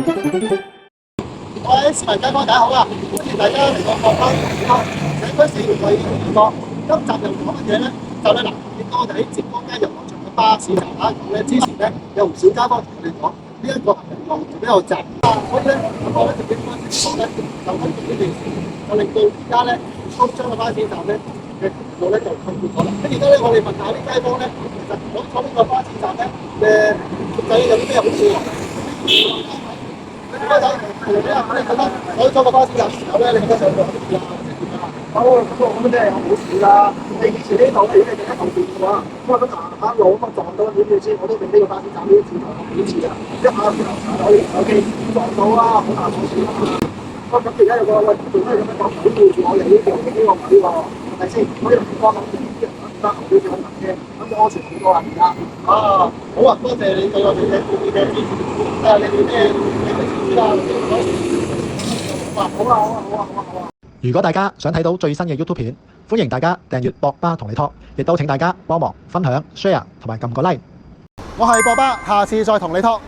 各位市民街坊大家好啊！歡迎大家嚟到博巴社區四年嘅直播。今集又講乜嘢咧？就咧嗱，見到我哋喺浙江街遊樂場嘅巴士站啦。咁咧之前咧有唔少街坊同我哋講，呢一個行人路比較窄啊，所以咧我咧就經翻直播咧，就跟住呢件事，就令到而家咧東涌嘅巴士站咧嘅路咧就困住咗啦。跟住咧我哋問下啲街坊咧，其實坐呢個巴士站咧嘅設計有啲咩好處啊？開頭你覺得我坐個巴士站時候咧，你覺得上到點啊？咁真係有好處啦！你以前呢度咧，你喺後邊嘅話，咁啊咁行路咁啊撞到點你先？我都俾呢個巴士站呢啲字頭幾次啊！一下就可以手機撞到啦，好難好處啦！咁而家有個喂，做咩咁樣講保護住我哋呢個位喎？係咪先？可以唔幫手啲人得好啲可能嘅，咁就安全好多啦而家。啊，好啊！多謝你對我哋嘅支持。你哋咩？如果大家想睇到最新嘅 YouTube 片，歡迎大家訂閱博巴同你 talk， 亦都請大家幫忙分享、share 同埋撳個 like。我係博巴，下次再同你 talk。